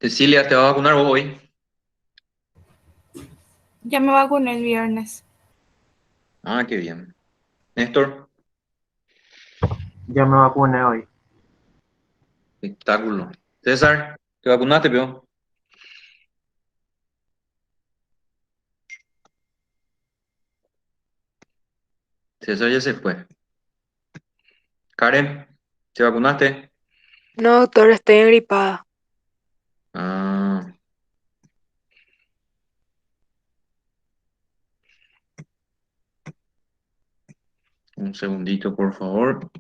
Cecilia, ¿te va a vacunar vos hoy? Ya me vacuné el viernes. Ah, qué bien. Néstor, Ya me vacuné hoy. espectáculo. César, ¿te vacunaste, pio? César ya se fue. Karen, ¿te vacunaste? No, doctor, estoy engripada. Ah, un segundito, por favor.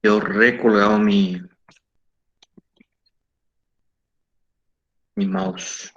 Yo recolgado mi mouse.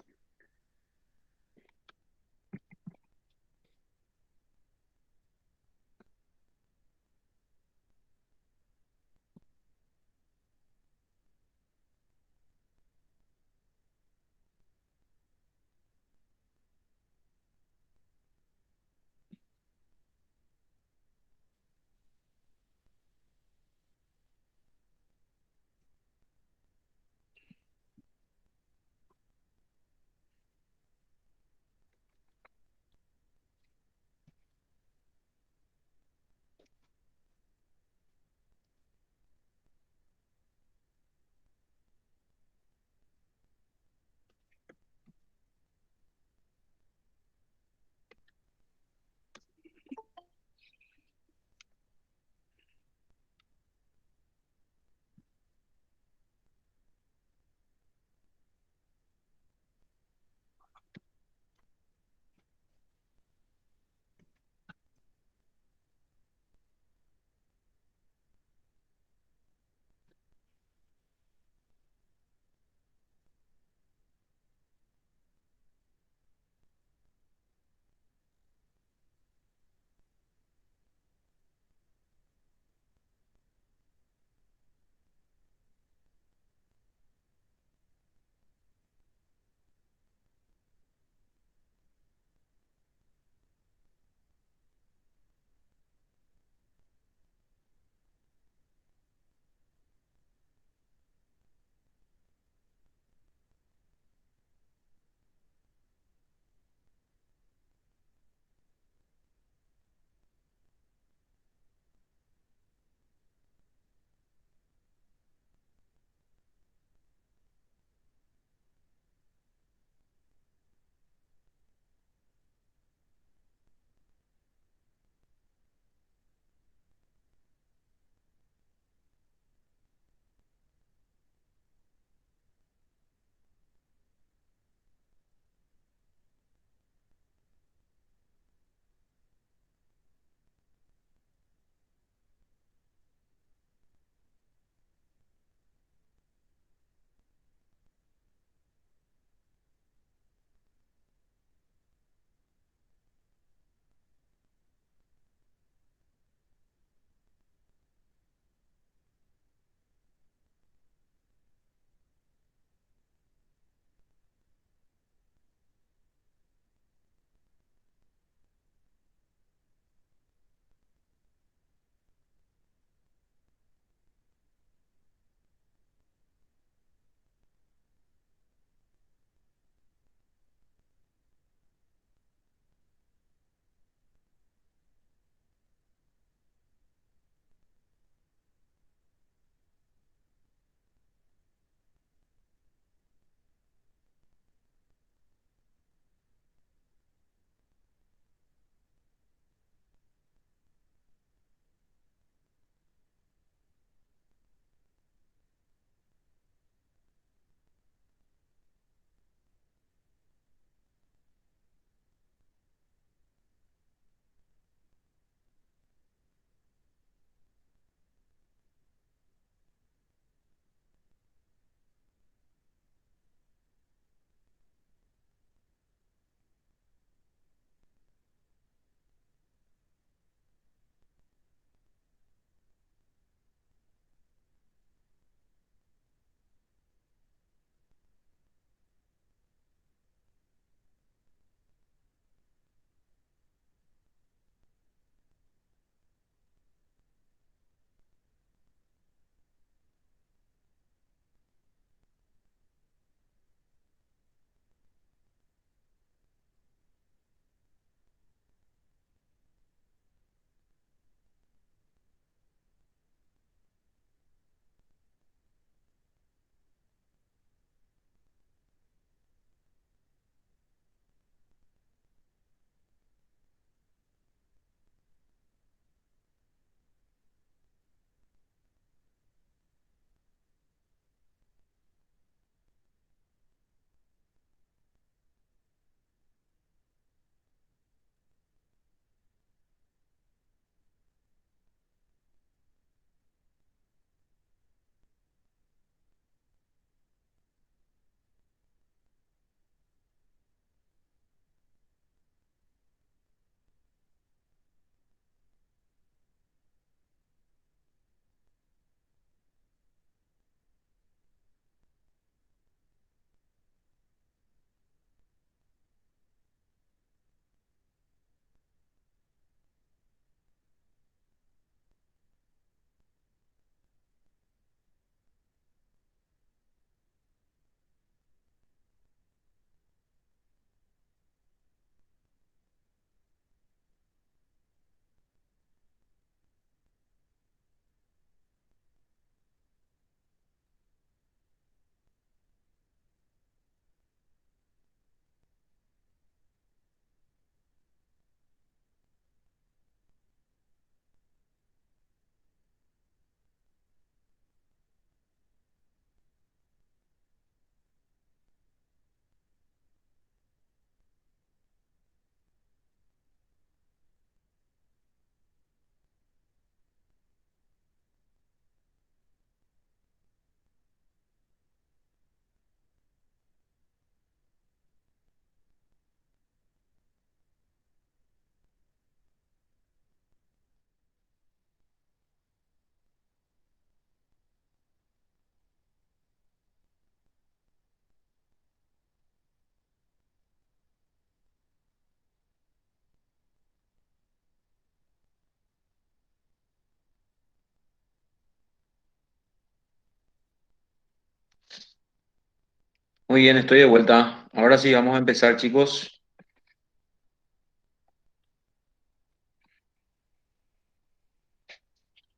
Muy bien, estoy de vuelta. Ahora sí, vamos a empezar, chicos.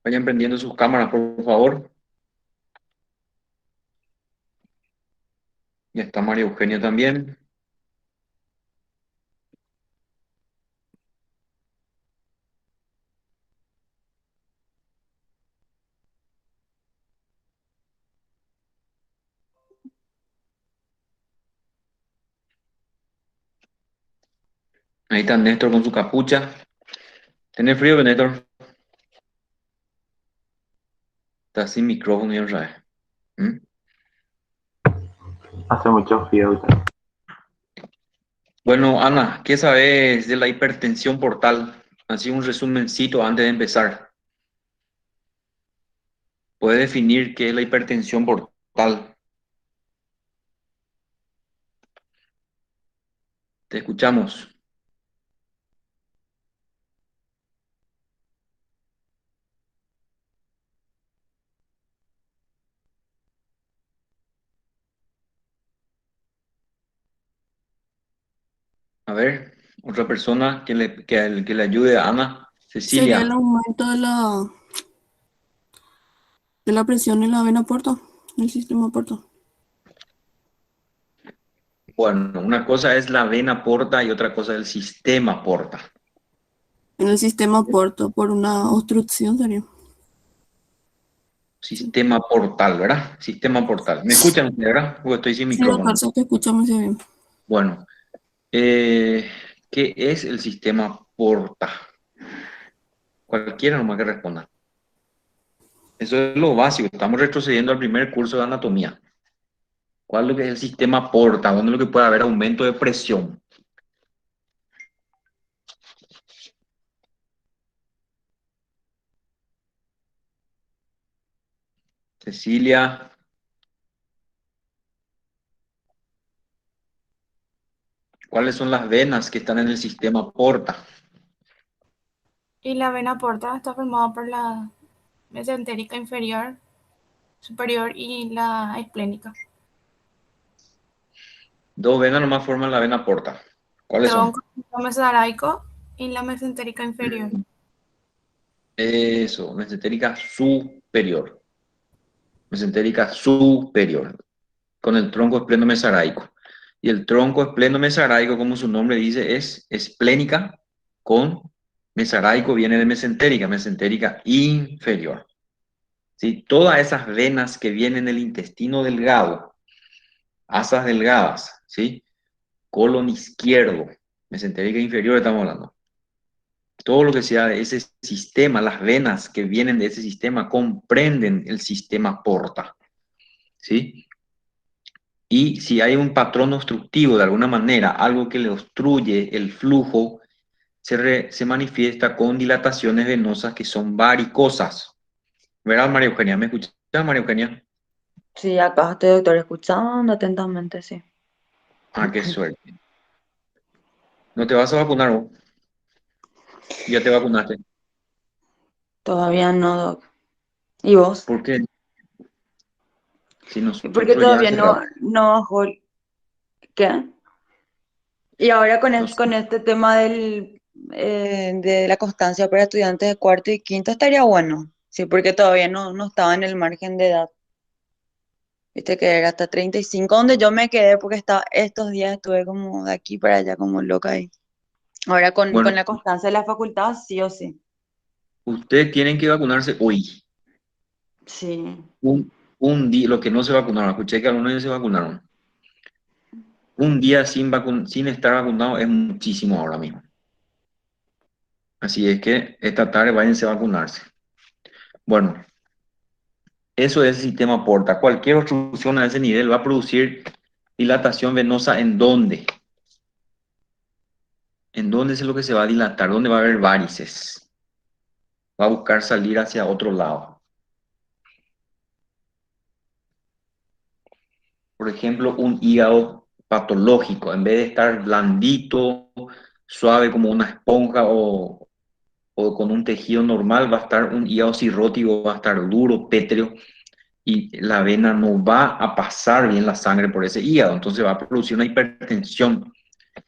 Vayan prendiendo sus cámaras, por favor. Ya está María Eugenia también. Ahí está Néstor con su capucha. ¿Tiene frío, Néstor? Está sin micrófono y otra vez. ¿Mm? Hace mucho frío ahorita. Bueno, Ana, ¿qué sabes de la hipertensión portal? Así un resumencito antes de empezar. ¿Puede definir qué es la hipertensión portal? Te escuchamos. A ver, otra persona que le ayude a Ana. Sería el Cecilia. aumento de la presión en la vena porta, el sistema porta. Bueno, una cosa es la vena porta y otra cosa es el sistema porta. En el sistema porta por una obstrucción sería. Sí, Sistema portal, ¿verdad? Sistema portal. ¿Me escuchan ustedes, verdad? Porque estoy sin sí, doctor, micrófono. se te escucha muy bien. Bueno, ¿qué es el sistema porta? Cualquiera nomás que responda. Eso es lo básico. Estamos retrocediendo al primer curso de anatomía. ¿Cuál es lo que es el sistema porta? ¿Dónde es lo que puede haber aumento de presión? Cecilia, ¿cuáles son las venas que están en el sistema porta? Y la vena porta está formada por la mesentérica inferior, superior y la esplénica. Dos venas nomás forman la vena porta. ¿Cuáles son? Tronco mesaraico y la mesentérica inferior. Eso, mesentérica superior. Mesentérica superior. Con el tronco esplenomesoraico. Y el tronco esplenomesoraico, como su nombre dice, es esplénica con mesaraico, viene de mesentérica, mesentérica inferior. ¿Sí? Todas esas venas que vienen del intestino delgado, asas delgadas, ¿sí? Colon izquierdo, mesentérica inferior estamos hablando. Todo lo que sea de ese sistema, las venas que vienen de ese sistema comprenden el sistema porta, ¿sí? Y si hay un patrón obstructivo de alguna manera, algo que le obstruye el flujo, se manifiesta con dilataciones venosas que son varicosas. ¿Verdad, María Eugenia? ¿Me escuchas, María Eugenia? Sí, acá estoy, doctor, escuchando atentamente, sí. Ah, qué suerte. ¿No te vas a vacunar vos? Ya te vacunaste. Todavía no, doc. ¿Y vos? ¿Por qué? Si ¿Y por qué nosotros ya todavía hace rato. no bajó qué? Y ahora nos- con este tema de la constancia para estudiantes de cuarto y quinto estaría bueno. Sí, porque todavía no estaba en el margen de edad. Viste que era hasta 35 donde yo me quedé porque estos días estuve como de aquí para allá como loca ahí. Ahora Bueno, con la constancia de la facultad, sí o sí. ustedes tienen que vacunarse hoy. Sí. Un día, los que no se vacunaron, escuché que algunos ya se vacunaron. Un día sin estar vacunado es muchísimo ahora mismo. Así es que esta tarde váyanse a vacunarse. Bueno, eso es el sistema porta. Cualquier obstrucción a ese nivel va a producir dilatación venosa ¿en dónde? ¿En dónde es lo que se va a dilatar? ¿Dónde va a haber varices? Va a buscar salir hacia otro lado. Por ejemplo, un hígado patológico, en vez de estar blandito, suave como una esponja o con un tejido normal, va a estar un hígado cirrótico, va a estar duro, pétreo, y la vena no va a pasar bien la sangre por ese hígado, entonces va a producir una hipertensión.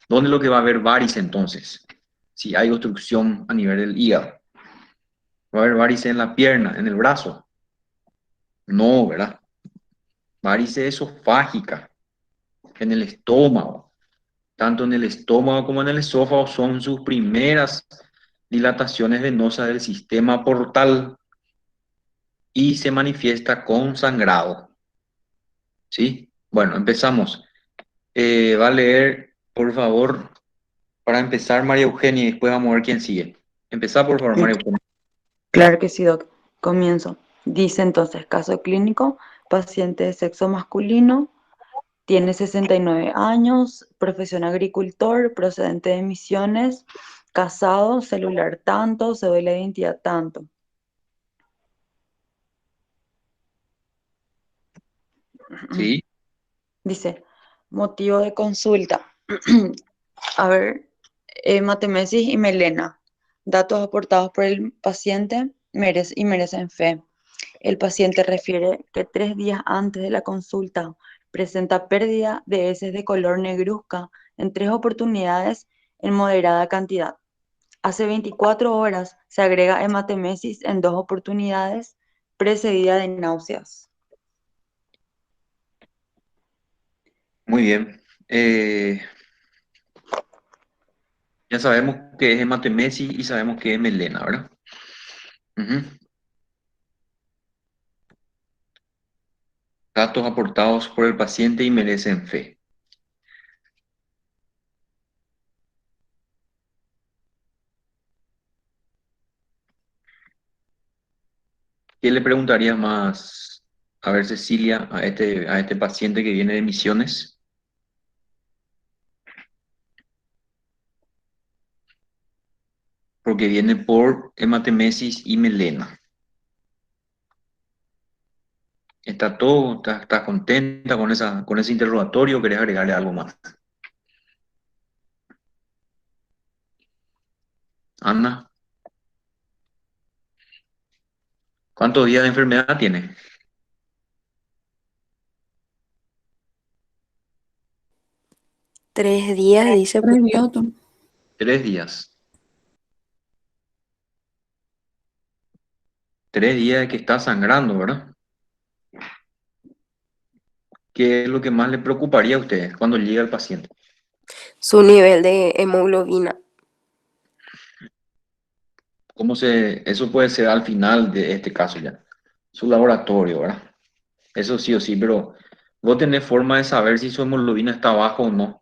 ¿Dónde es lo que va a haber varices entonces? Si hay obstrucción a nivel del hígado. ¿Va a haber varices en la pierna, en el brazo? No, ¿verdad? Varices esofágica, en el estómago. Tanto en el estómago como en el esófago son sus primeras dilataciones venosas del sistema portal y se manifiesta con sangrado. ¿Sí? Bueno, empezamos. Va a leer, por favor, para empezar, María Eugenia, y después vamos a ver quién sigue. Empezá, por favor, María Eugenia. Claro que sí, doc. Comienzo. Dice entonces, caso clínico, paciente de sexo masculino, tiene 69 años, profesión agricultor, procedente de Misiones, casado, celular tanto, cédula de identidad tanto. Sí, Dice, motivo de consulta. A ver, hematemesis y melena. Datos aportados por el paciente y merecen fe. El paciente refiere que 3 días antes de la consulta presenta pérdida de heces de color negruzca en 3 oportunidades en moderada cantidad. Hace 24 horas se agrega hematemesis en 2 oportunidades, precedida de náuseas. muy bien. Ya sabemos que es hematemesis y sabemos que es melena, ¿verdad? Ujú. Datos aportados por el paciente y merecen fe. ¿Qué le preguntaría más, a ver, Cecilia, a este paciente que viene de Misiones? Porque viene por hematemesis y melena. ¿Está contenta con ese interrogatorio o querés agregarle algo más? Ana, ¿cuántos días de enfermedad tiene? 3 días, dice. 3 días, doctor. 3 días. 3 días de que está sangrando, ¿verdad? ¿Qué es lo que más le preocuparía a ustedes cuando llega el paciente? Su nivel de hemoglobina. Eso puede ser al final de este caso ya? Su laboratorio, ¿verdad? Eso sí o sí, pero vos tenés forma de saber si su hemoglobina está bajo o no.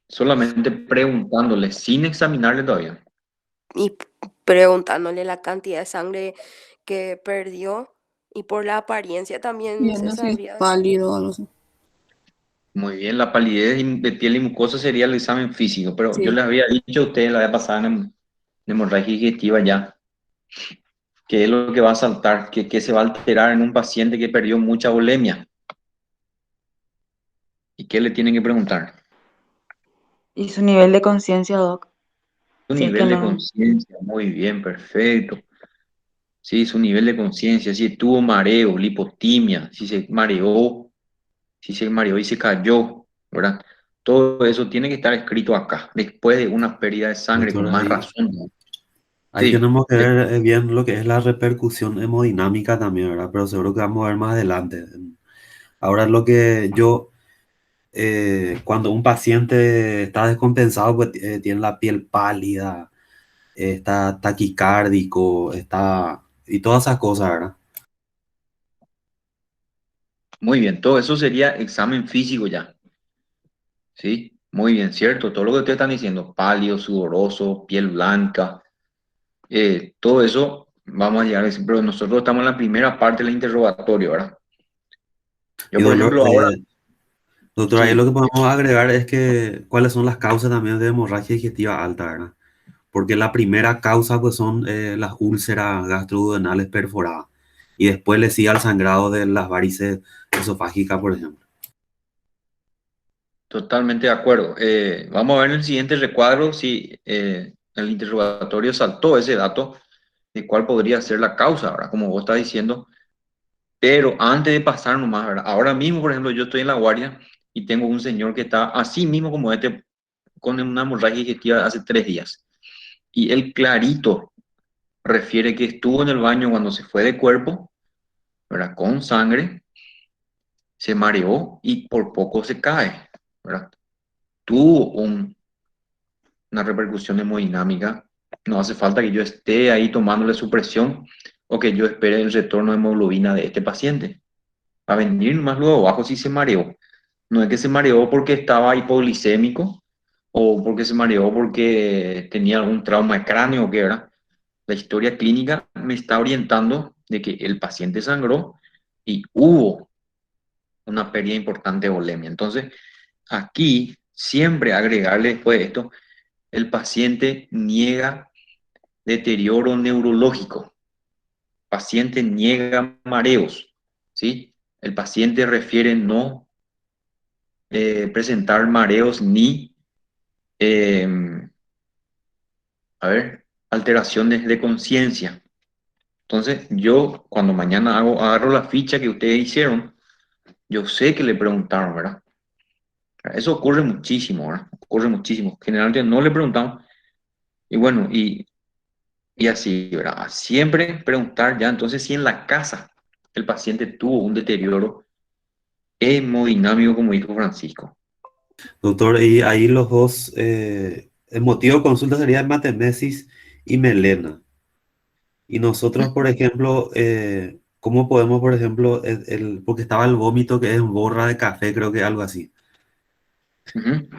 Solamente preguntándole, sin examinarle todavía. Y preguntándole la cantidad de sangre que perdió y por la apariencia también se Viendo si es sabría decir. pálido o algo así. Muy bien, la palidez de piel y mucosa sería el examen físico, pero yo Sí. les había dicho a ustedes la vez pasada en hemorragia digestiva ya, que es lo que va a saltar, que se va a alterar en un paciente que perdió mucha bulimia. ¿Y qué le tienen que preguntar? Y su nivel de conciencia, doc, Su si es que nivel de no. conciencia, muy bien, perfecto. Sí, su nivel de conciencia, si tuvo mareo, lipotimia, si se mareó y se cayó, ¿verdad? Todo eso tiene que estar escrito acá, después de una pérdida de sangre, con Doctor, más ahí, razón. ahí Sí, tenemos que ver bien lo que es la repercusión hemodinámica también, ¿verdad? Pero seguro que vamos a ver más adelante. Ahora lo que yo, cuando un paciente está descompensado, pues tiene la piel pálida, está taquicárdico, y todas esas cosas, ¿verdad? muy bien, todo eso sería examen físico ya, ¿sí? Muy bien, cierto, todo lo que ustedes están diciendo, pálido, sudoroso, piel blanca, todo eso vamos a llegar a decir, pero nosotros estamos en la primera parte del interrogatorio, ¿verdad? Y Yo, por ejemplo, ahora, doctor, ahí lo sí, que podemos agregar es que cuáles son las causas también de hemorragia digestiva alta, ¿verdad? Porque la primera causa pues son las úlceras gastroduodenales perforadas y después le sigue al sangrado de las varices esofágicas, por ejemplo. totalmente de acuerdo. Vamos a ver en el siguiente recuadro si el interrogatorio saltó ese dato de cuál podría ser la causa, ¿verdad? Como vos estás diciendo, Pero antes de pasar nomás, ¿verdad? Ahora mismo, por ejemplo, yo estoy en la guardia y tengo un señor que está así mismo como este, con una hemorragia digestiva hace 3 días. Y él clarito refiere que estuvo en el baño cuando se fue de cuerpo, ¿verdad? Con sangre, se mareó y por poco se cae, ¿verdad? Tuvo una repercusión hemodinámica. No hace falta que yo esté ahí tomándole su presión o que yo espere el retorno de hemoglobina de este paciente. Va a venir más luego abajo si se mareó. No es que se mareó porque estaba hipoglicémico o porque se mareó porque tenía algún trauma de cráneo o qué era. La historia clínica me está orientando de que el paciente sangró y hubo una pérdida importante de volemia. Entonces, aquí siempre agregarle después de esto, el paciente niega deterioro neurológico, paciente niega mareos, ¿sí? El paciente refiere no presentar mareos ni, eh, alteraciones de conciencia. Entonces, yo cuando mañana agarro la ficha que ustedes hicieron, yo sé que le preguntaron, ¿verdad? Eso ocurre muchísimo, ¿verdad? Ocurre muchísimo. Generalmente no le preguntamos. Y bueno, y así, ¿verdad? Siempre preguntar ya, entonces, si en la casa el paciente tuvo un deterioro hemodinámico, como dijo Francisco. Doctor, y ahí los dos, el motivo de consulta sería hematemesis y melena. Y nosotros, por ejemplo, ¿cómo podemos, por ejemplo, porque estaba el vómito que es borra de café, creo que algo así? Ujú.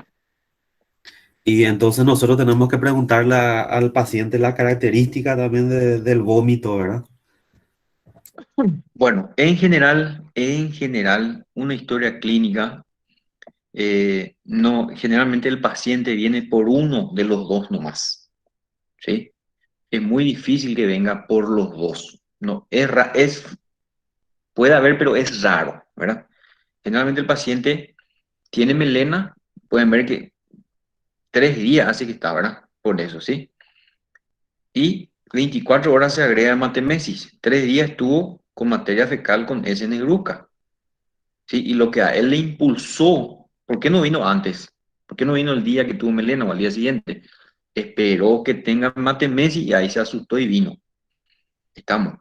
Y entonces nosotros tenemos que preguntarle al paciente la característica también del vómito, ¿verdad? Bueno, en general, una historia clínica, no, generalmente el paciente viene por uno de los dos nomás, ¿sí? Es muy difícil que venga por los dos. No, puede haber, pero es raro, ¿verdad? Generalmente el paciente tiene melena, pueden ver que 3 días hace que está, ¿verdad? Por eso, ¿sí? Y 24 horas se agrega hematemesis. 3 días estuvo con materia fecal con S. negruzca, ¿sí? Y lo que a él le impulsó, ¿por qué no vino antes? ¿Por qué no vino el día que tuvo melena o al día siguiente? Esperó que tenga hematemesis y ahí se asustó y vino. Estamos.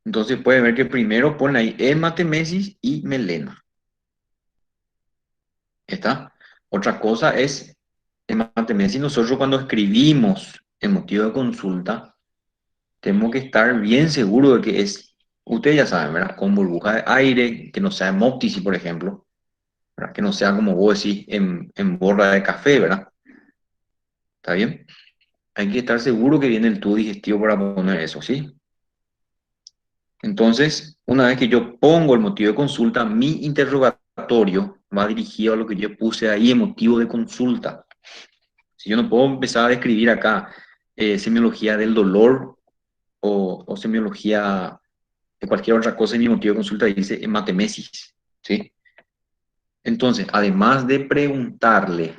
Entonces puede ver que primero pone ahí hematemesis y melena. ¿Está? Otra cosa es hematemesis. Nosotros cuando escribimos el motivo de consulta, tenemos que estar bien seguros de que es, ustedes ya saben, ¿verdad? Con burbuja de aire, que no sea hemoptisis, por ejemplo, ¿verdad? Que no sea como vos decís, en borra de café, ¿verdad? ¿Está bien? Hay que estar seguro que viene el tubo digestivo para poner eso, ¿sí? Entonces, una vez que yo pongo el motivo de consulta, mi interrogatorio va dirigido a lo que yo puse ahí en motivo de consulta. Si yo no puedo empezar a describir acá semiología del dolor o semiología de cualquier otra cosa en mi motivo de consulta, dice hematemesis, ¿sí? Entonces, además de preguntarle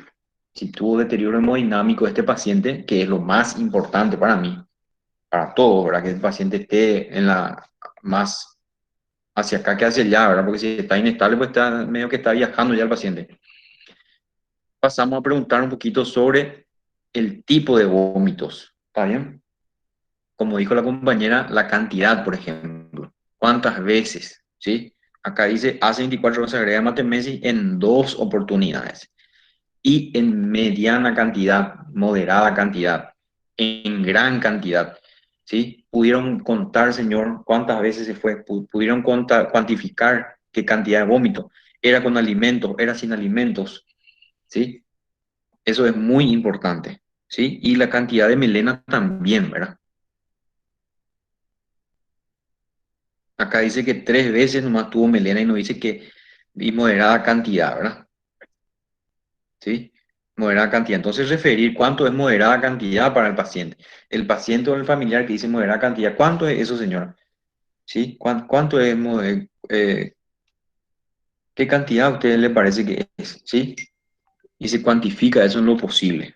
si tuvo deterioro hemodinámico este paciente, que es lo más importante para mí, para todo, ¿verdad? Que el paciente esté en la más hacia acá que hacia allá, ¿verdad? Porque si está inestable, pues está medio que está viajando ya el paciente. Pasamos a preguntar un poquito sobre el tipo de vómitos, ¿está bien? Como dijo la compañera, la cantidad, por ejemplo. ¿Cuántas veces? ¿Sí? Acá dice, hace 24 horas se agrega hematemesis en 2 oportunidades. Y en mediana cantidad, moderada cantidad, en gran cantidad. ¿Sí? ¿Pudieron contar, señor, cuántas veces se fue? ¿Pudieron cuantificar qué cantidad de vómito? ¿Era con alimentos? ¿Era sin alimentos? ¿Sí? Eso es muy importante. ¿Sí? Y la cantidad de melena también, ¿verdad? Acá dice que 3 veces nomás tuvo melena y no dice que y moderada cantidad, ¿verdad? ¿Sí? Moderada cantidad. Entonces, referir cuánto es moderada cantidad para el paciente. El paciente o el familiar que dice moderada cantidad, ¿cuánto es eso, señora? ¿Sí? ¿Cuánto es qué cantidad a usted le parece que es? ¿Sí? Y se cuantifica eso en lo posible.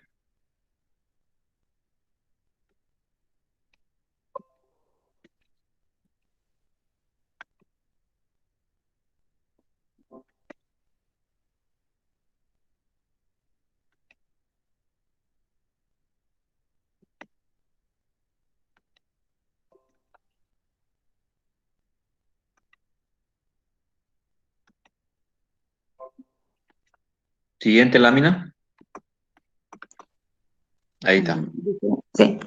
Siguiente lámina. Ahí está. Sí.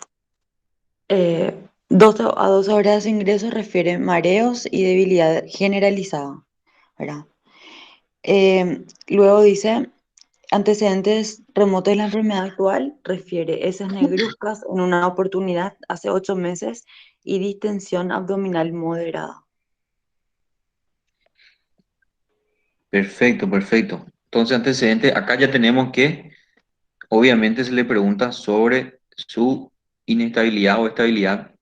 12 horas de ingreso refiere mareos y debilidad generalizada, ¿verdad? Luego dice, antecedentes remotos de la enfermedad actual, refiere heces negruzcas en una oportunidad hace 8 meses y distensión abdominal moderada. Perfecto, perfecto. Entonces, antecedente, acá ya tenemos que, obviamente, se le pregunta sobre su inestabilidad o estabilidad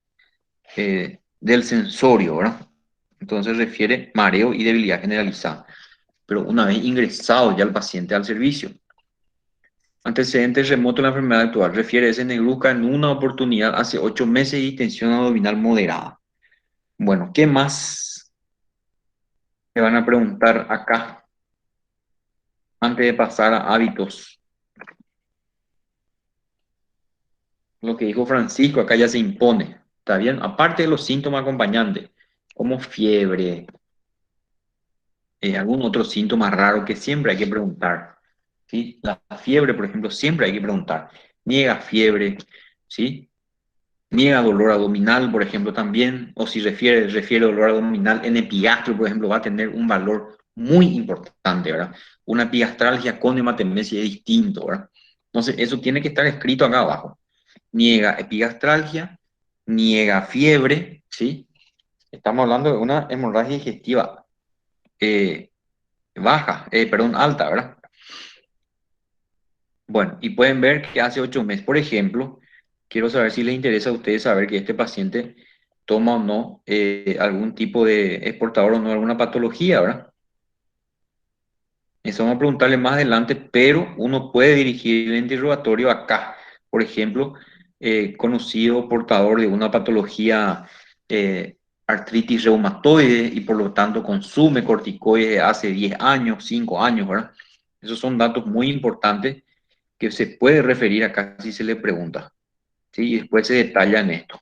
del sensorio, ¿verdad? Entonces refiere mareo y debilidad generalizada. Pero una vez ingresado ya el paciente al servicio. Antecedentes remoto de la enfermedad actual. Refiere ese negruzca en una oportunidad hace 8 meses y tensión abdominal moderada. Bueno, ¿qué más me van a preguntar acá antes de pasar a hábitos? Lo que dijo Francisco, acá ya se impone. ¿Está bien? Aparte de los síntomas acompañantes, como fiebre, algún otro síntoma raro que siempre hay que preguntar. ¿Sí? La fiebre, por ejemplo, siempre hay que preguntar. Niega fiebre, ¿sí? Niega dolor abdominal, por ejemplo, también, o si refiere dolor abdominal en epigastrio, por ejemplo, va a tener un valor muy importante, ¿verdad? Una epigastralgia con hematemesis es distinto, ¿verdad? Entonces, eso tiene que estar escrito acá abajo. Niega epigastralgia, niega fiebre, ¿sí? Estamos hablando de una hemorragia digestiva eh, alta, ¿verdad? Bueno, y pueden ver que hace 8 meses, por ejemplo, quiero saber si les interesa a ustedes saber que este paciente toma o no algún tipo de exportador o no alguna patología, ¿verdad? Eso vamos a preguntarle más adelante, pero uno puede dirigir el interrogatorio acá. Por ejemplo, conocido portador de una patología eh, artritis reumatoide y por lo tanto consume corticoides hace 10 años, 5 años, ¿verdad? Esos son datos muy importantes que se puede referir acá si se le pregunta, ¿sí? Y después se detalla en esto.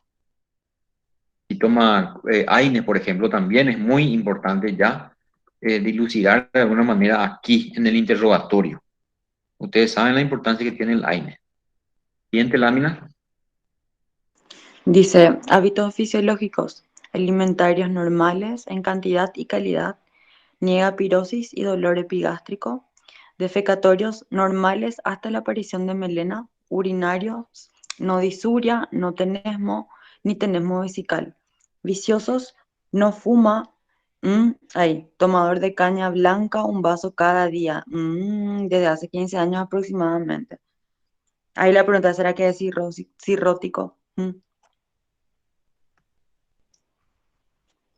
Si toma AINES, por ejemplo, también es muy importante ya dilucidar de alguna manera aquí en el interrogatorio. Ustedes saben la importancia que tiene el AINES. Siguiente lámina. Dice, hábitos fisiológicos, alimentarios normales en cantidad y calidad, niega pirosis y dolor epigástrico, defecatorios normales hasta la aparición de melena, urinarios, no disuria, no tenesmo, ni tenesmo vesical, viciosos, no fuma, tomador de caña blanca, un vaso cada día, desde hace 15 años aproximadamente. Ahí la pregunta será que es cirrótico.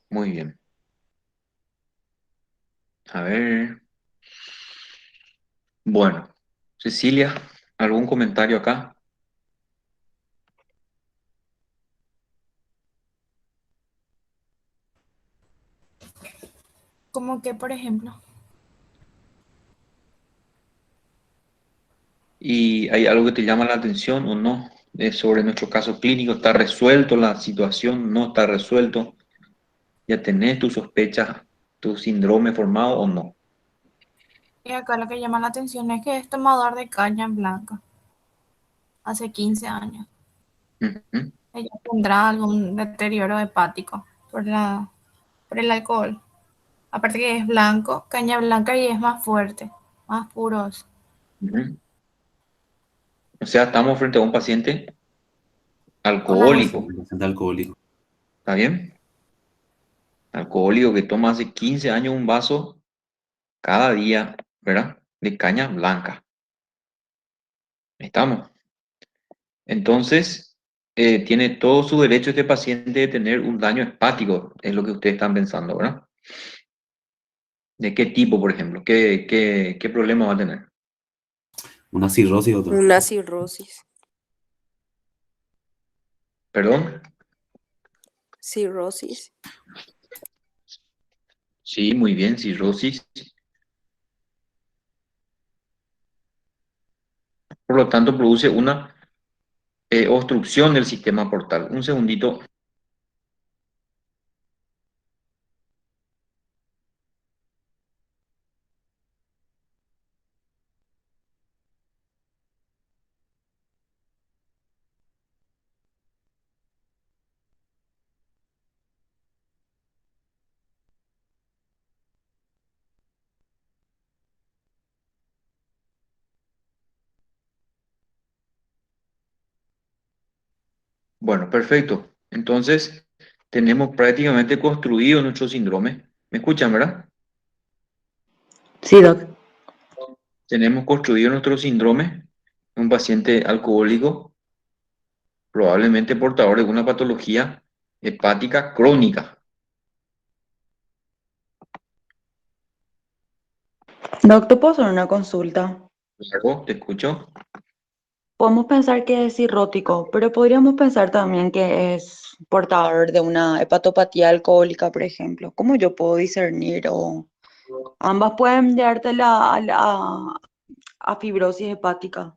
Muy bien. A ver. Bueno, Cecilia, ¿algún comentario acá? Como que, por ejemplo, ¿Y hay algo que te llama la atención o no? Sobre nuestro caso clínico, ¿está resuelto la situación? ¿No está resuelto? ¿Ya tenés tus sospechas, tu síndrome formado o no? y acá lo que llama la atención es que es tomador de caña blanca hace 15 años. Ujú. Ella tendrá algún deterioro hepático por el alcohol. Aparte que es blanco, caña blanca y es más fuerte, más puros. Ujú. O sea, estamos frente a un paciente Con alcohólico, anemia. Un paciente alcohólico. ¿está bien? Alcohólico que toma hace 15 años un vaso cada día, ¿verdad? De caña blanca. ¿Estamos? Entonces, tiene todo su derecho este paciente de tener un daño hepático, es lo que ustedes están pensando, ¿verdad? ¿De qué tipo, por ejemplo? ¿Qué problema va a tener? Una cirrosis, doctor. Una cirrosis. ¿Perdón? Cirrosis. Sí, muy bien, cirrosis. Por lo tanto, produce una obstrucción del sistema portal. Un segundito. Bueno, perfecto. Entonces, tenemos prácticamente construido nuestro síndrome. ¿Me escuchan, verdad? Sí, Doc. Tenemos construido nuestro síndrome, un paciente alcohólico, probablemente portador de una patología hepática crónica. Doc, ¿te puedo hacer una consulta? Claro, te escucho. Podemos pensar que es cirrótico, pero podríamos pensar también que es portador de una hepatopatía alcohólica, por ejemplo. ¿Cómo yo puedo discernir? O ambas pueden llevarte a fibrosis hepática.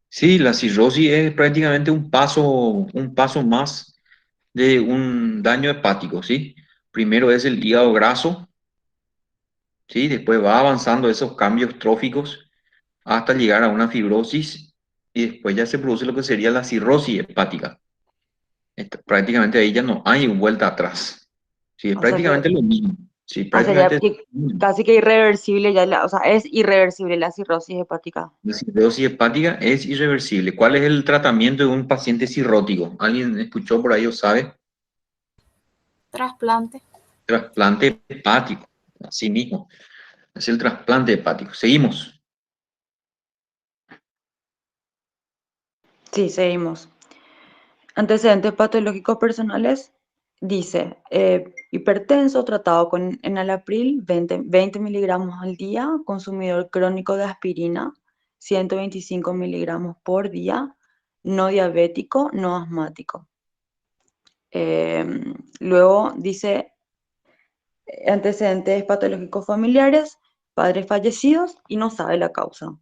Sí, la cirrosis es prácticamente un paso más de un daño hepático, ¿sí? Primero es el hígado graso, ¿sí? Después va avanzando esos cambios tróficos hasta llegar a una fibrosis y después ya se produce lo que sería la cirrosis hepática. Prácticamente ahí ya no hay vuelta atrás. Sí, es O sea prácticamente que lo mismo. Sí, sería prácticamente es lo mismo. casi que irreversible ya, o sea, es irreversible la cirrosis hepática. La cirrosis hepática es irreversible. ¿Cuál es el tratamiento de un paciente cirrótico? ¿Alguien escuchó por ahí o sabe? Trasplante. Trasplante hepático, así mismo. Es el trasplante hepático. Seguimos. Sí, seguimos. Antecedentes patológicos personales, dice, hipertenso, tratado con enalapril, 20 miligramos al día, consumidor crónico de aspirina, 125 miligramos por día, no diabético, no asmático. Luego dice, antecedentes patológicos familiares, padres fallecidos y no sabe la causa.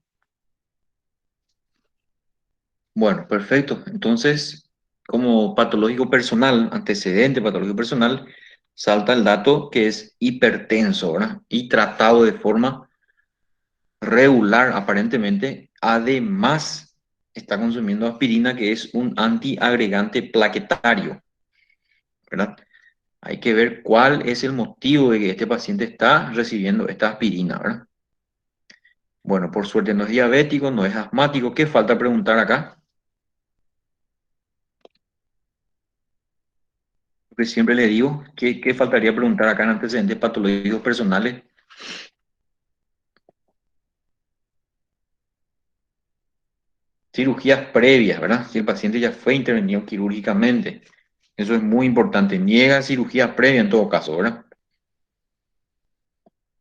Bueno, perfecto. Entonces, como patológico personal, antecedente patológico personal, salta el dato que es hipertenso, ¿verdad? Y tratado de forma regular, aparentemente. Además, está consumiendo aspirina, que es un antiagregante plaquetario, ¿verdad? Hay que ver cuál es el motivo de que este paciente está recibiendo esta aspirina, ¿verdad? Bueno, por suerte no es diabético, no es asmático. ¿Qué falta preguntar acá? Porque siempre le digo, ¿qué faltaría preguntar acá en antecedentes patológicos personales? Cirugías previas, ¿verdad? Si el paciente ya fue intervenido quirúrgicamente. Eso es muy importante. Niega cirugía previa en todo caso, ¿verdad?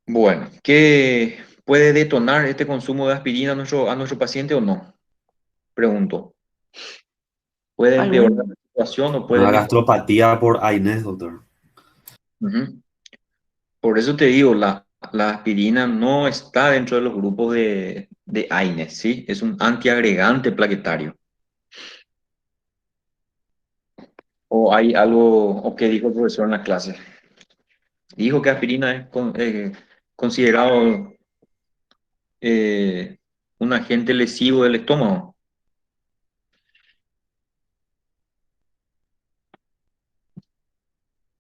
Bueno, ¿qué puede detonar este consumo de aspirina a nuestro paciente o no? Pregunto. ¿Puede empeorar ¿Algún? la situación o puede Una mejorar? gastropatía por AINES, doctor. Ujú. Por eso te digo, la aspirina no está dentro de los grupos de AINES, ¿sí? Es un antiagregante plaquetario. ¿O hay algo, o qué dijo el profesor en la clase? Dijo que aspirina es considerado eh, un agente lesivo del estómago.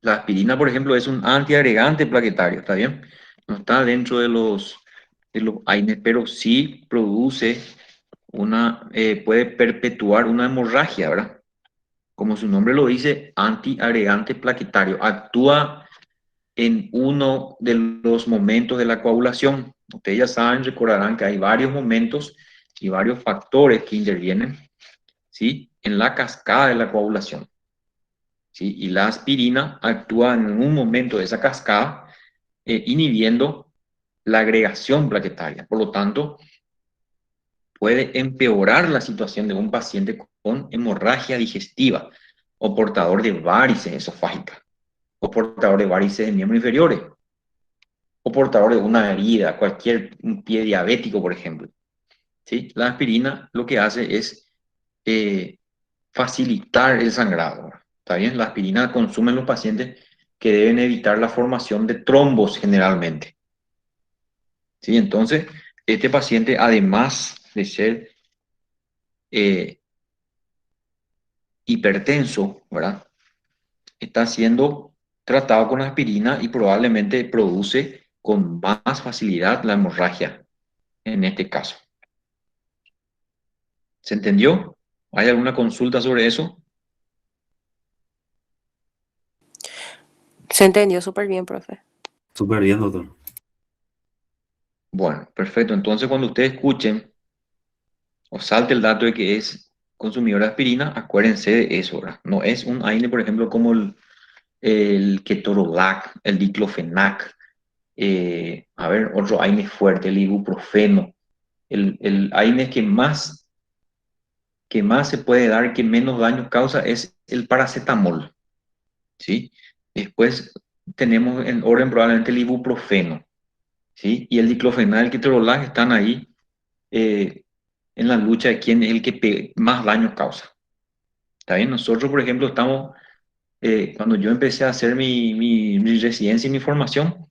La aspirina, por ejemplo, es un antiagregante plaquetario, ¿está bien? No está dentro de los AINES, pero sí produce puede perpetuar una hemorragia, ¿verdad? Como su nombre lo dice, antiagregante plaquetario. Actúa en uno de los momentos de la coagulación. Ustedes ya saben, recordarán que hay varios momentos y varios factores que intervienen, ¿sí? En la cascada de la coagulación, ¿sí? Y la aspirina actúa en un momento de esa cascada, inhibiendo la agregación plaquetaria. Por lo tanto, puede empeorar la situación de un paciente con hemorragia digestiva o portador de varices esofágicas o portador de varices de miembros inferiores o portador de una herida, un pie diabético, por ejemplo. ¿Sí? La aspirina lo que hace es eh, facilitar el sangrado. ¿Está bien? La aspirina consumen los pacientes que deben evitar la formación de trombos generalmente. ¿Sí? Entonces, este paciente, además de ser eh, hipertenso, ¿verdad? Está siendo tratado con aspirina y probablemente produce con más facilidad la hemorragia en este caso. ¿Se entendió ¿Hay alguna consulta sobre eso? Se entendió súper bien, profe. Súper bien, doctor. Bueno, perfecto. Entonces, cuando ustedes escuchen o salte el dato de que es consumidor de aspirina, acuérdense de eso, ¿verdad? No es un AINE, por ejemplo, como el ketorolac, el diclofenac, a ver, otro AINE fuerte, el ibuprofeno. El AINE que más se puede dar, que menos daños causa, es el paracetamol, ¿sí? Después tenemos en orden probablemente el ibuprofeno, ¿sí? Y el diclofenac, el ketorolac están ahí eh, en la lucha de quién es el que más daños causa. ¿Está bien? Nosotros, por ejemplo, cuando yo empecé a hacer mi residencia y mi formación,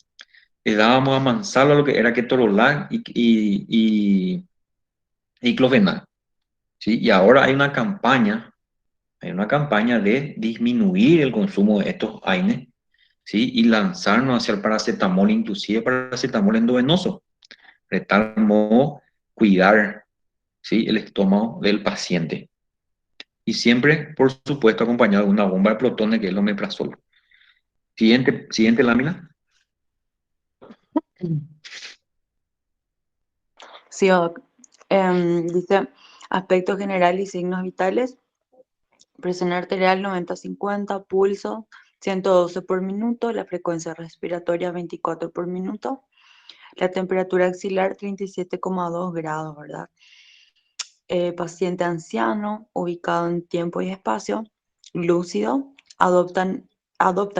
le dábamos a mansalva lo que era ketorolac y diclofenac, ¿sí? Y ahora hay una campaña de disminuir el consumo de estos AINES, ¿sí? Y lanzarnos hacia el paracetamol, inclusive paracetamol endovenoso, de tal modo cuidar, ¿sí? El estómago del paciente. Y siempre, por supuesto, acompañado de una bomba de protones, que es el omeprazol. Siguiente lámina. Sí, doc. Dice aspecto general y signos vitales. Presión arterial 90-50, pulso 112 por minuto, la frecuencia respiratoria 24 por minuto, la temperatura axilar 37,2 grados, ¿verdad? Paciente anciano, ubicado en tiempo y espacio, lúcido, adoptan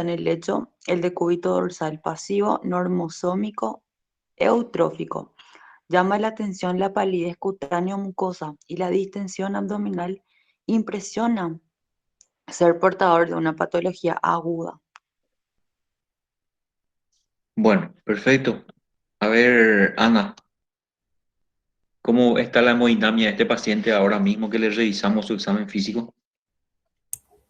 el lecho, el decúbito dorsal pasivo, normosómico, eutrófico. Llama la atención la palidez cutáneo mucosa y la distensión abdominal impresiona ser portador de una patología aguda. Bueno, perfecto. A ver, Ana, ¿cómo está la hemodinamia de este paciente ahora mismo que le revisamos su examen físico?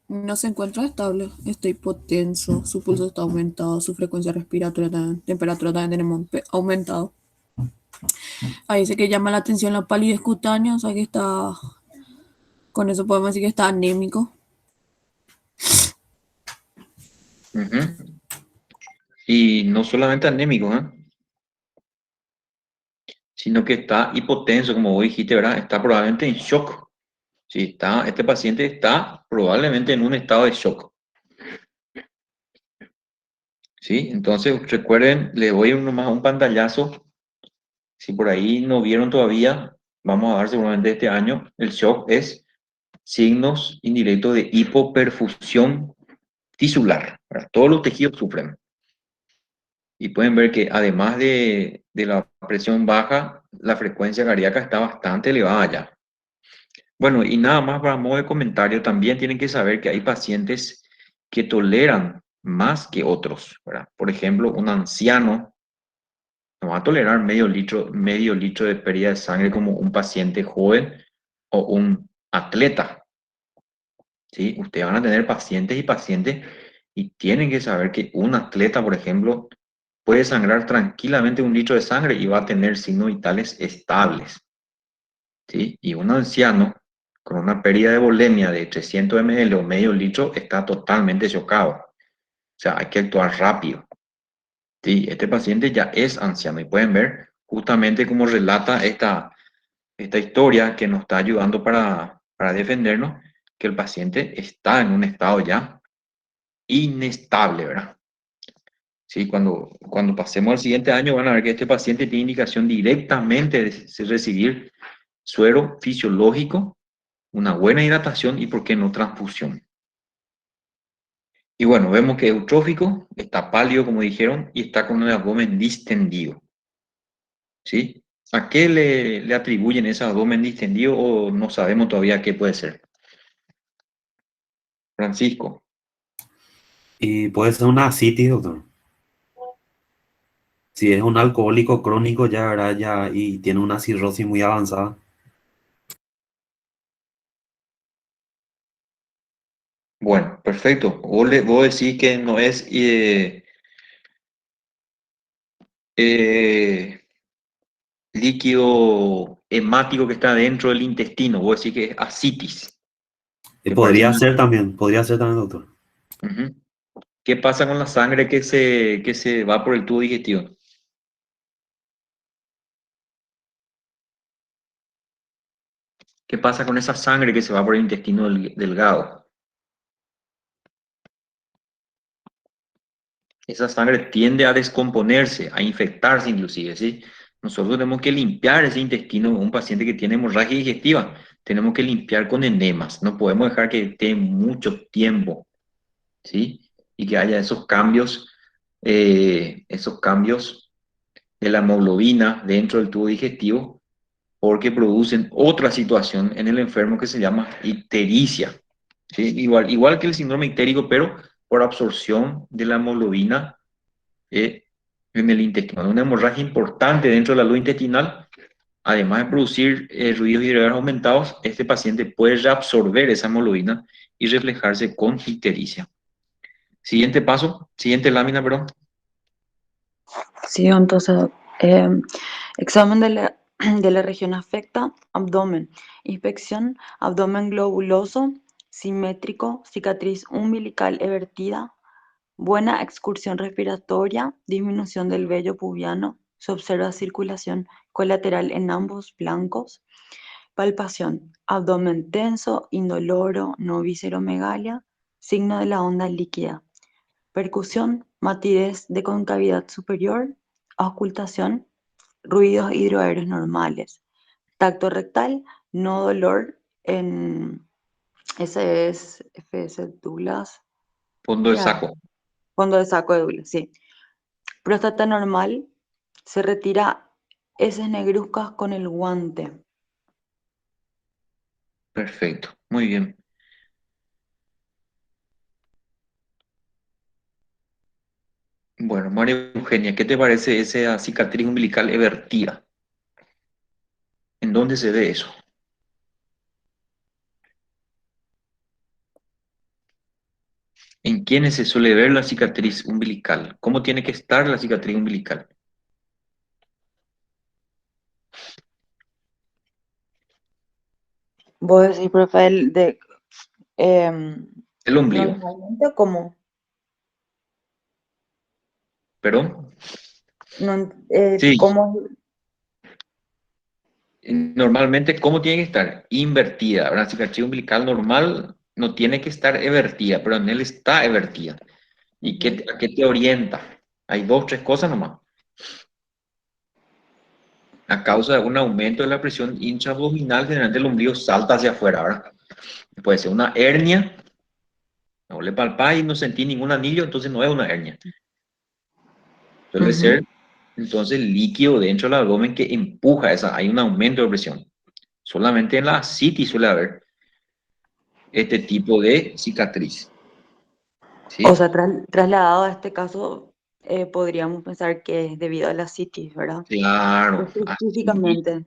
No se encuentra estable, está hipotenso, su pulso está aumentado, su frecuencia respiratoria también, temperatura también tenemos aumentado. Ahí dice que llama la atención la palidez cutánea, o sea que está, con eso podemos decir que está anémico. Ujú. Y no solamente anémico, ¿eh? Sino que está hipotenso, como vos dijiste, ¿verdad? Está probablemente en shock. Sí, este paciente está probablemente en un estado de shock. ¿Sí? Entonces, recuerden, le doy nomás un pantallazo. Si por ahí no vieron todavía, vamos a dar seguramente este año. El shock es signos indirectos de hipoperfusión tisular, ¿verdad? Todos los tejidos sufren. Y pueden ver que además de la presión baja, la frecuencia cardíaca está bastante elevada ya. Bueno, y nada más para modo de comentario, también tienen que saber que hay pacientes que toleran más que otros, ¿verdad? Por ejemplo, un anciano no va a tolerar medio litro de pérdida de sangre como un paciente joven o un atleta, ¿sí? Ustedes van a tener pacientes y pacientes y tienen que saber que un atleta, por ejemplo, puede sangrar tranquilamente un litro de sangre y va a tener signos vitales estables, ¿sí? Y un anciano con una pérdida de volemia de 300 ml o medio litro está totalmente chocado. O sea, hay que actuar rápido. Sí, este paciente ya es anciano y pueden ver justamente cómo relata esta historia que nos está ayudando para defendernos, que el paciente está en un estado ya inestable, ¿verdad? Sí, cuando pasemos al siguiente año van a ver que este paciente tiene indicación directamente de recibir suero fisiológico, una buena hidratación y, ¿por qué no, transfusión? Y bueno, vemos que es eutrófico, está pálido, como dijeron, y está con el abdomen distendido. ¿Sí? ¿A qué le atribuyen ese abdomen distendido o no sabemos todavía qué puede ser? Francisco. Y puede ser una ascitis, doctor. Si es un alcohólico crónico ya, ¿verdad? Ya, y tiene una cirrosis muy avanzada. Bueno, perfecto. Vos decís que no es eh, líquido hemático que está dentro del intestino, vos decís que es ascitis. ¿Te parece Podría mal? ser también, doctor. Ujú. ¿Qué pasa con la sangre que se va por el tubo digestivo? ¿Qué pasa con esa sangre que se va por el intestino delgado? Esa sangre tiende a descomponerse, a infectarse inclusive, ¿sí? Nosotros tenemos que limpiar ese intestino de un paciente que tiene hemorragia digestiva. Tenemos que limpiar con enemas. No podemos dejar que esté mucho tiempo, ¿sí? Y que haya esos cambios de la hemoglobina dentro del tubo digestivo, porque producen otra situación en el enfermo que se llama ictericia, ¿sí? Igual que el síndrome ictérico, pero por absorción de la hemoglobina en el intestino. Una hemorragia importante dentro de la luz intestinal, además de producir ruidos y hidrogramas aumentados, este paciente puede reabsorber esa hemoglobina y reflejarse con ictericia. Siguiente paso, siguiente lámina, perdón. Sí, entonces, examen de la región afecta, abdomen, inspección, abdomen globuloso, simétrico, cicatriz umbilical evertida, buena excursión respiratoria, disminución del vello pubiano, se observa circulación colateral en ambos flancos, palpación, abdomen tenso, indoloro, no visceromegalia, signo de la onda líquida. Percusión, matidez de concavidad superior, auscultación, ruidos hidroaéreos normales. Tacto rectal, no dolor en ese es FS Douglas, Fondo de ya, saco. fondo de saco de Douglas, sí. Próstata normal, se retira heces negruzcas con el guante. Perfecto, muy bien. Bueno, María Eugenia, ¿qué te parece esa cicatriz umbilical evertida? ¿En dónde se ve eso? ¿En quiénes se suele ver la cicatriz umbilical? ¿Cómo tiene que estar la cicatriz umbilical? Vos decís, profe, em, El ombligo, normalmente como, ¿perdón? no, Sí, como, normalmente, ¿cómo tiene que estar? Invertida. Una cicatriz umbilical normal no tiene que estar evertida, pero en él está evertida. ¿Y a qué te orienta? Hay dos, tres cosas nomás. A causa de un aumento de la presión intraabdominal, generalmente el ombligo salta hacia afuera, ¿verdad? Puede ser una hernia, no le palpáis y no sentí ningún anillo, entonces no es una hernia. Suele ujú. ser, entonces, líquido dentro del abdomen que empuja hay un aumento de presión. Solamente en la ascitis suele haber este tipo de cicatriz, O ¿sí? sea, trasladado a este caso, podríamos pensar que es debido a la citis, ¿verdad? Claro, así Específicamente.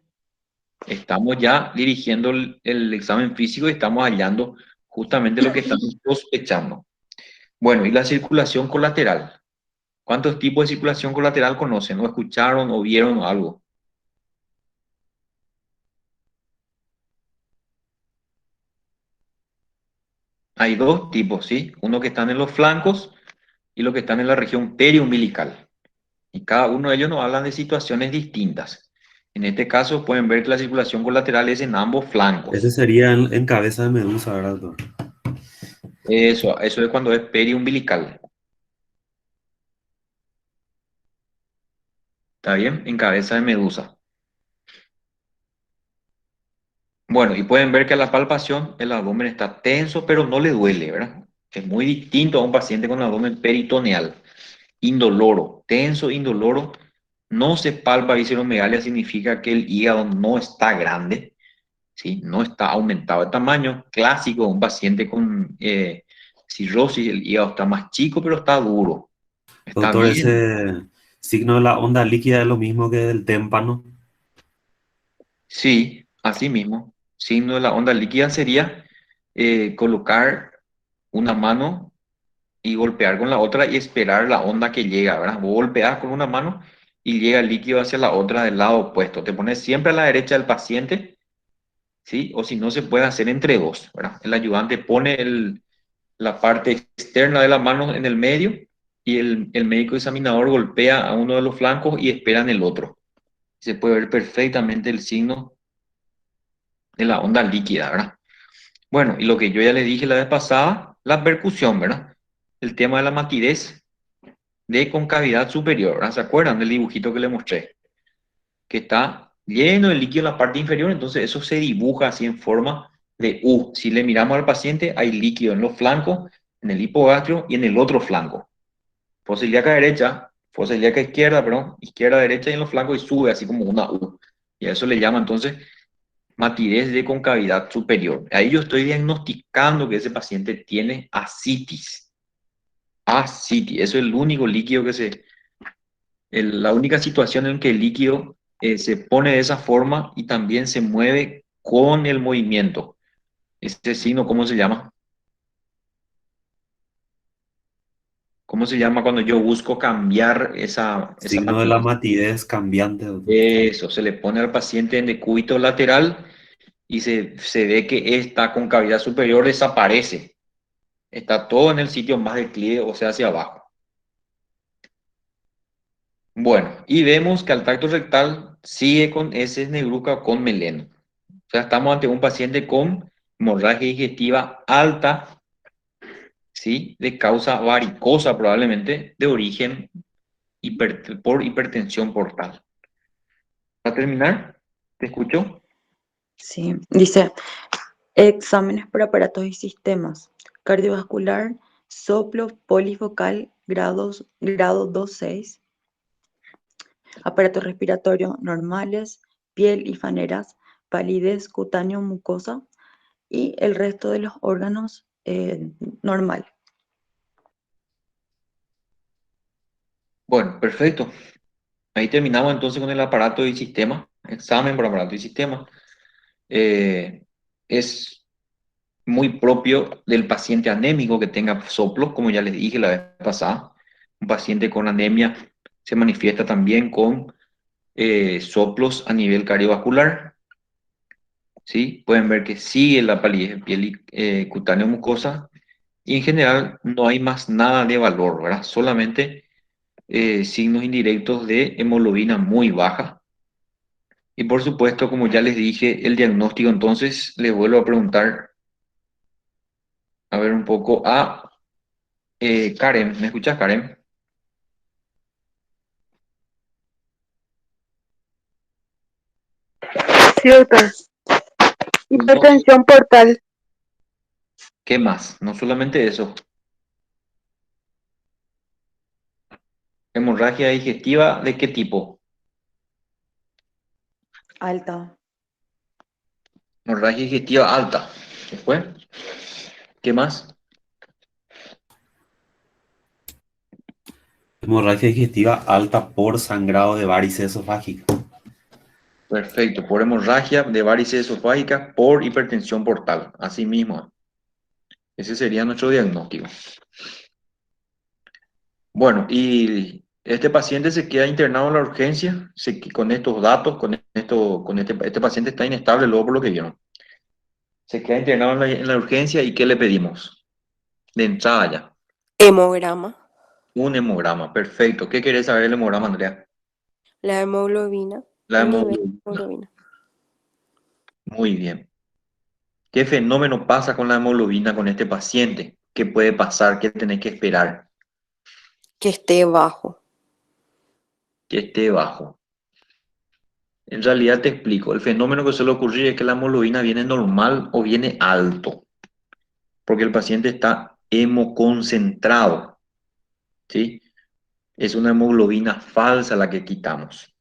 estamos ya dirigiendo el examen físico y estamos hallando justamente lo que estamos sospechando. Bueno, y la circulación colateral. ¿Cuántos tipos de circulación colateral conocen? ¿O escucharon o vieron algo? Hay dos tipos, ¿sí? Uno que están en los flancos y lo que están en la región periumbilical. Y cada uno de ellos nos hablan de situaciones distintas. En este caso pueden ver que la circulación colateral es en ambos Ese flancos. sería en cabeza de medusa, ¿verdad, doctor? Eso es cuando es periumbilical. ¿Está bien? En cabeza de medusa. Bueno, y pueden ver que a la palpación el abdomen está tenso, pero no le duele, ¿verdad? Es muy distinto a un paciente con abdomen peritoneal, indoloro, tenso, indoloro. No se palpa visceromegalia, significa que el hígado no está grande, ¿sí? No está aumentado de tamaño. Clásico, un paciente con cirrosis, el hígado está más chico, pero está duro. Está Doctor, bien. ese signo de la onda líquida es lo mismo que el témpano. Sí, así mismo. Signo de la onda líquida sería colocar una mano y golpear con la otra y esperar la onda que llega, ¿verdad? Vos golpeas con una mano y llega el líquido hacia la otra del lado opuesto. Te pones siempre a la derecha del paciente, ¿sí? O si no, se puede hacer entre dos, ¿verdad? El ayudante pone la parte externa de la mano en el medio y el médico examinador golpea a uno de los flancos y espera en el otro. Se puede ver perfectamente el signo de la onda líquida, ¿verdad? Bueno, y lo que yo ya le dije la vez pasada, la percusión, ¿verdad? El tema de la matidez de concavidad superior, ¿verdad? ¿Se acuerdan del dibujito que le mostré? Que está lleno de líquido en la parte inferior, entonces eso se dibuja así en forma de U. Si le miramos al paciente, hay líquido en los flancos, en el hipogastrio y en el otro flanco. Fosa ilíaca derecha, fosa ilíaca izquierda, perdón, izquierda, derecha y en los flancos y sube así como una U. Y a eso le llama entonces matidez de concavidad superior. Ahí yo estoy diagnosticando que ese paciente tiene ascitis. Ascitis, eso es el único líquido la única situación en que el líquido se pone de esa forma y también se mueve con el movimiento. Este signo, ¿cómo se llama? ¿Cómo se llama cuando yo busco cambiar esa Signo de la matidez? matidez cambiante, doctor. Eso, se le pone al paciente en decúbito lateral y se ve que esta concavidad superior desaparece. Está todo en el sitio más declive, o sea, hacia abajo. Bueno, y vemos que al tacto rectal sigue con heces negruzca o con meleno. O sea, estamos ante un paciente con hemorragia digestiva alta, ¿sí? De causa varicosa probablemente, de origen por hipertensión portal. ¿Para terminar? ¿Te escucho? Sí, dice, exámenes por aparatos y sistemas. Cardiovascular, soplo polifocal, grado 2-6. Aparato respiratorio normales, piel y faneras, palidez cutáneo mucosa y el resto de los órganos normal. Bueno, perfecto. Ahí terminamos entonces con el aparato y sistema, examen por aparato y sistema. Es muy propio del paciente anémico que tenga soplo, como ya les dije la vez pasada. Un paciente con anemia se manifiesta también con soplos a nivel cardiovascular, ¿sí? Pueden ver que sigue la palidez de piel cutánea mucosa y en general no hay más nada de valor, ¿verdad? Solamente signos indirectos de hemoglobina muy baja. Y por supuesto, como ya les dije, el diagnóstico, entonces les vuelvo a preguntar, a ver un poco a Karen. ¿Me escuchas, Karen? Sí, doctor. No, Hipertensión portal. ¿qué más? No solamente eso. Hemorragia digestiva, ¿de qué tipo? Alta. Hemorragia digestiva alta. Después, ¿qué más? Hemorragia digestiva alta por sangrado de varices esofágica. Perfecto, por hemorragia de varices esofágicas por hipertensión portal. Así mismo, ese sería nuestro diagnóstico. Bueno, y este paciente se queda internado en la urgencia, con estos datos, este paciente está inestable luego por lo que vieron. Se queda internado en la urgencia y ¿qué le pedimos? De entrada ya, Hemograma. un hemograma, perfecto. ¿Qué querés saber del hemograma, Andrea? La hemoglobina. La El nivel de hemoglobina. hemoglobina. Muy bien. ¿Qué fenómeno pasa con la hemoglobina con este paciente? ¿Qué puede pasar? ¿Qué tenés que esperar? Que esté bajo. Que esté bajo. En realidad te explico. El fenómeno que suele ocurrir es que la hemoglobina viene normal o viene alto, porque el paciente está hemoconcentrado, ¿sí? Es una hemoglobina falsa la que quitamos.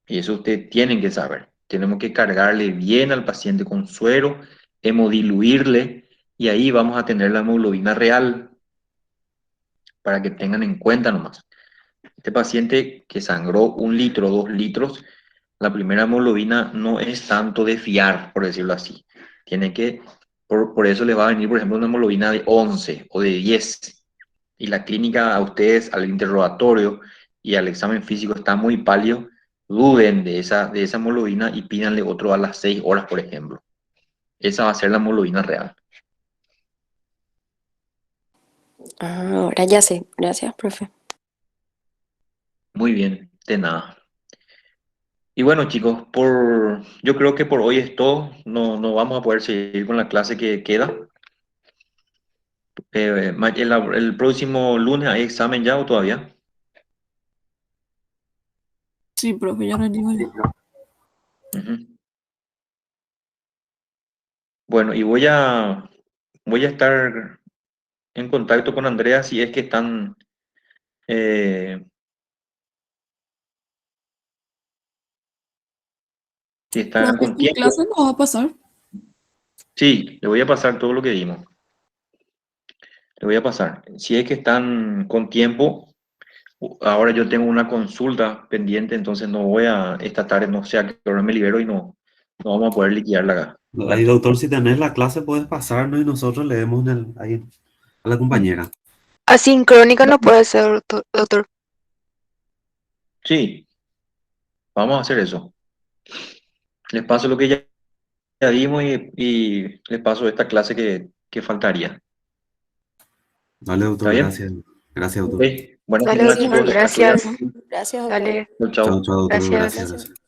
Y eso ustedes tienen que saber. Tenemos que cargarle bien al paciente con suero, hemodiluirle, y ahí vamos a tener la hemoglobina real, para que tengan en cuenta nomás. Este paciente que sangró 1 litro, 2 litros, la primera hemoglobina no es tanto de fiar, por decirlo así. Tiene que, por eso les va a venir, por ejemplo, una hemoglobina de 11 o de 10. Y la clínica a ustedes, al interrogatorio y al examen físico está muy pálido. duden de esa hemoglobina y pídanle otro a las 6 horas, por ejemplo. Esa va a ser la hemoglobina real. Ahora ya sé. Gracias, profe. Muy bien, de nada. Y bueno, chicos, yo creo que por hoy es todo. No vamos a poder seguir con la clase que queda. El próximo lunes hay examen ya o todavía. Sí, profe, ya rendimos. Ujú. Bueno, y voy a estar en contacto con Andrea si es que eh, si están Profe, con ¿qué tiempo. clase nos va a pasar? Sí, le voy a pasar todo lo que dimos. Le voy a pasar. Si es que están con tiempo, ahora yo tengo una consulta pendiente, entonces esta tarde no sé a qué hora me libero y no vamos a poder liquidarla acá. Ahí, doctor, si tenés la clase, puedes pasarnos y nosotros leemos ahí a la compañera. Asincrónica no puede ser, doctor. Sí, vamos a hacer eso. Les paso lo que ya dimos y les paso esta clase que faltaría. Dale, ¿Está doctor, bien? gracias. Gracias, Ok. doctor. Buenas Dale, semanas, doctor. chicos. Gracias. Gracias, doctor. Dale, Chao, chao. Chao, chao, doctor, gracias. gracias, gracias.